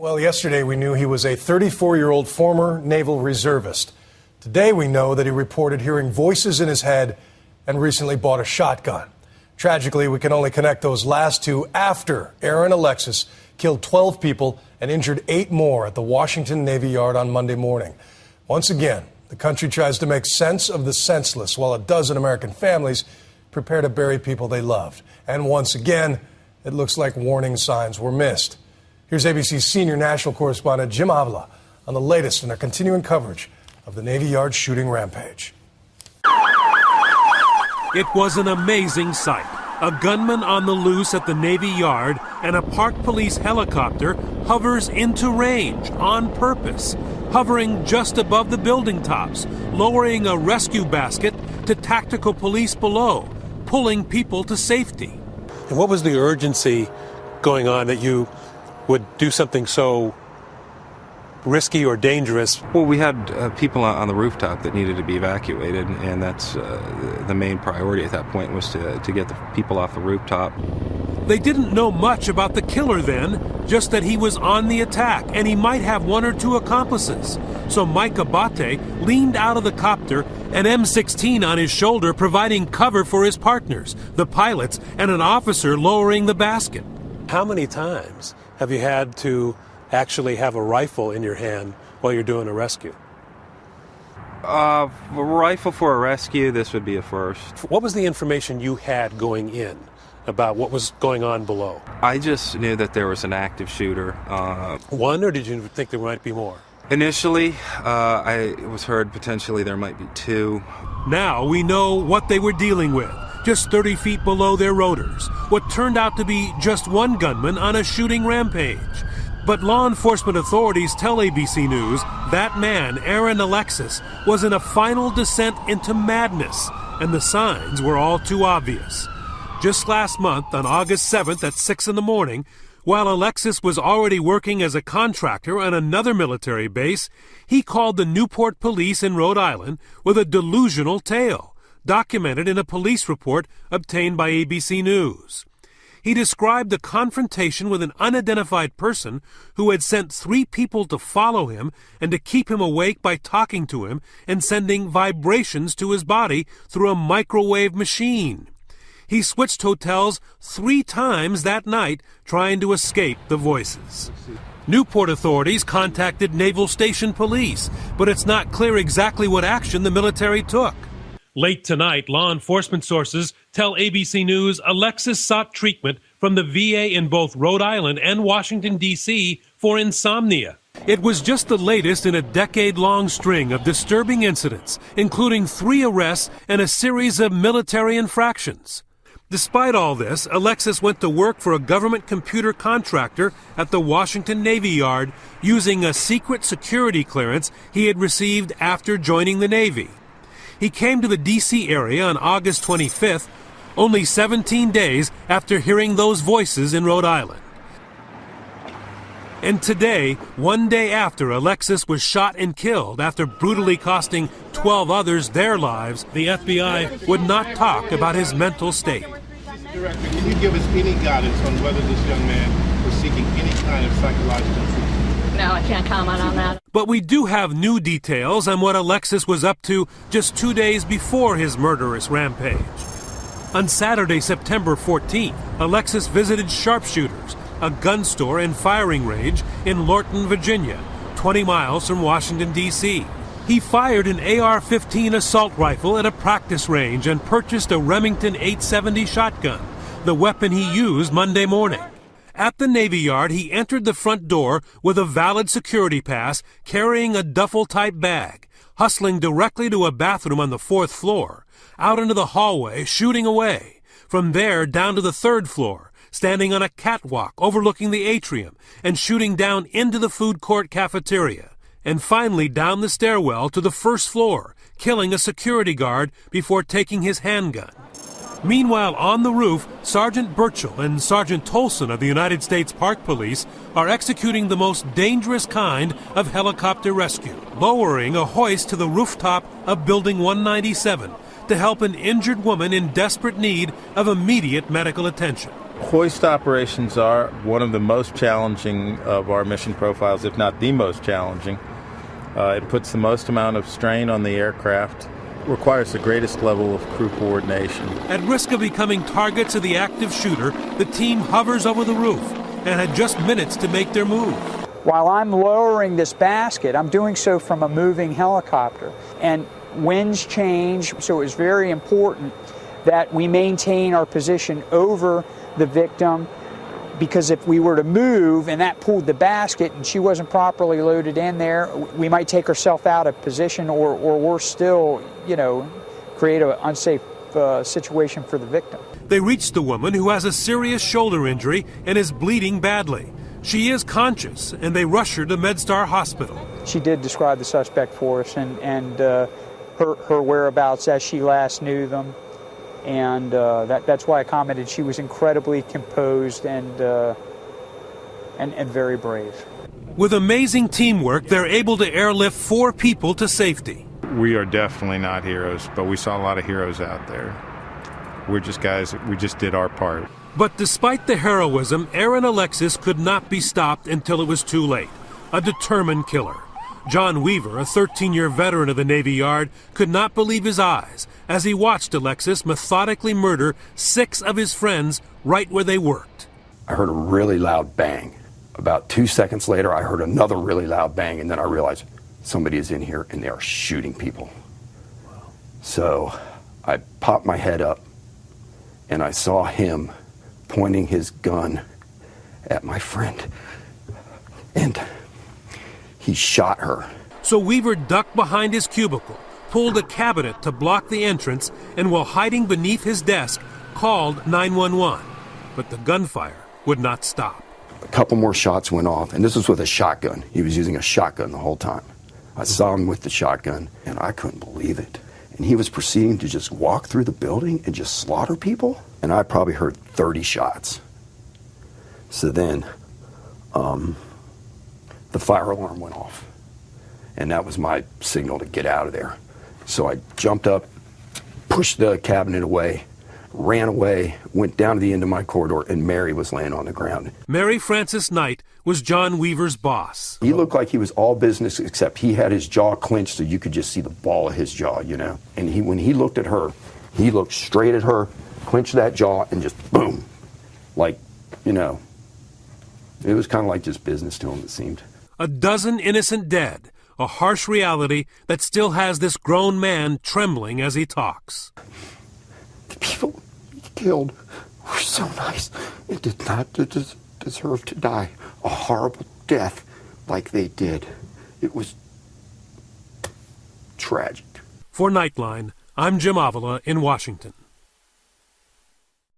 Well, yesterday we knew he was a 34-year-old former naval reservist. Today we know that he reported hearing voices in his head and recently bought a shotgun. Tragically, we can only connect those last two after Aaron Alexis killed 12 people and injured 8 more at the Washington Navy Yard on Monday morning. Once again, the country tries to make sense of the senseless while a dozen American families prepare to bury people they loved. And once again, it looks like warning signs were missed. Here's ABC's senior national correspondent Jim Avila on the latest in our continuing coverage of the Navy Yard shooting rampage. It was an amazing sight. A gunman on the loose at the Navy Yard, and a parked police helicopter hovers into range on purpose, hovering just above the building tops, lowering a rescue basket to tactical police below, pulling people to safety. And what was the urgency going on that you would do something so risky or dangerous? Well, we had people on the rooftop that needed to be evacuated, and that's the main priority at that point was to get the people off the rooftop. They didn't know much about the killer then, just that he was on the attack and he might have 1 or 2 accomplices. So Mike Abate leaned out of the copter, an M16 on his shoulder providing cover for his partners, the pilots, and an officer lowering the basket. How many times have you had to actually have a rifle in your hand while you're doing a rescue? A rifle for a rescue, this would be a first. What was the information you had going in about what was going on below? I just knew that there was an active shooter. One, or did you think there might be more? Initially, I was heard potentially there might be 2. Now we know what they were dealing with, just 30 feet below their rotors. What turned out to be just one gunman on a shooting rampage. But law enforcement authorities tell ABC News that man, Aaron Alexis, was in a final descent into madness, and the signs were all too obvious. Just last month, on August 7th at 6 in the morning, while Alexis was already working as a contractor on another military base, he called the Newport police in Rhode Island with a delusional tale, documented in a police report obtained by ABC News. He described the confrontation with an unidentified person who had sent 3 people to follow him and to keep him awake by talking to him and sending vibrations to his body through a microwave machine. He switched hotels 3 times that night trying to escape the voices. Newport authorities contacted Naval Station Police, but it's not clear exactly what action the military took. Late tonight, law enforcement sources tell ABC News Alexis sought treatment from the VA in both Rhode Island and Washington, D.C. for insomnia. It was just the latest in a decade-long string of disturbing incidents, including 3 arrests and a series of military infractions. Despite all this, Alexis went to work for a government computer contractor at the Washington Navy Yard using a secret security clearance he had received after joining the Navy. He came to the D.C. area on August 25th, only 17 days after hearing those voices in Rhode Island. And today, 1 day after Alexis was shot and killed after brutally costing 12 others their lives, the FBI would not talk about his mental state. Director, can you give us any guidance on whether this young man was seeking any kind of psychological treatment? No, I can't comment on that. But we do have new details on what Alexis was up to just 2 days before his murderous rampage. On Saturday, September 14th, Alexis visited Sharpshooters, a gun store and firing range in Lorton, Virginia, 20 miles from Washington, D.C. He fired an AR-15 assault rifle at a practice range and purchased a Remington 870 shotgun, the weapon he used Monday morning. At the Navy Yard, he entered the front door with a valid security pass, carrying a duffel-type bag, hustling directly to a bathroom on the 4th floor, out into the hallway, shooting away. From there, down to the 3rd floor, standing on a catwalk overlooking the atrium, and shooting down into the food court cafeteria. And finally down the stairwell to the 1st floor, killing a security guard before taking his handgun. Meanwhile, on the roof, Sergeant Burchell and Sergeant Tolson of the United States Park Police are executing the most dangerous kind of helicopter rescue, lowering a hoist to the rooftop of Building 197 to help an injured woman in desperate need of immediate medical attention. Hoist operations are one of the most challenging of our mission profiles, if not the most challenging. It puts the most amount of strain on the aircraft, requires the greatest level of crew coordination. At risk of becoming targets of the active shooter, the team hovers over the roof and had just minutes to make their move. While I'm lowering this basket, I'm doing so from a moving helicopter. And winds change, so it was very important that we maintain our position over the victim, because if we were to move and that pulled the basket and she wasn't properly loaded in there, we might take herself out of position or worse still, create an unsafe situation for the victim. They reached the woman who has a serious shoulder injury and is bleeding badly. She is conscious, and they rush her to MedStar Hospital. She did describe the suspect for us and her whereabouts as she last knew them. And that's why I commented she was incredibly composed and very brave. With amazing teamwork, they're able to airlift 4 people to safety. We are definitely not heroes, but we saw a lot of heroes out there. We're just guys, we just did our part. But despite the heroism, Aaron Alexis could not be stopped until it was too late. A determined killer. John Weaver, a 13-year veteran of the Navy Yard, could not believe his eyes as he watched Alexis methodically murder 6 of his friends right where they worked. I heard a really loud bang. About 2 seconds later, I heard another really loud bang, and then I realized somebody is in here and they are shooting people. So I popped my head up and I saw him pointing his gun at my friend, and he shot her. So Weaver ducked behind his cubicle, pulled a cabinet to block the entrance, and while hiding beneath his desk, called 911. But the gunfire would not stop. A couple more shots went off, and this was with a shotgun. He was using a shotgun the whole time. I saw him with the shotgun, and I couldn't believe it. And he was proceeding to just walk through the building and just slaughter people. And I probably heard 30 shots. So then the fire alarm went off. And that was my signal to get out of there. So I jumped up, pushed the cabinet away, ran away, went down to the end of my corridor, and Mary was laying on the ground. Mary Frances Knight was John Weaver's boss. He looked like he was all business, except he had his jaw clenched so you could just see the ball of his jaw, And when he looked at her, he looked straight at her, clenched that jaw, and just boom. It was kind of like just business to him, it seemed. A dozen innocent dead, a harsh reality that still has this grown man trembling as he talks. The people he killed were so nice and did not deserve to die a horrible death like they did. It was tragic. For Nightline, I'm Jim Avila in Washington.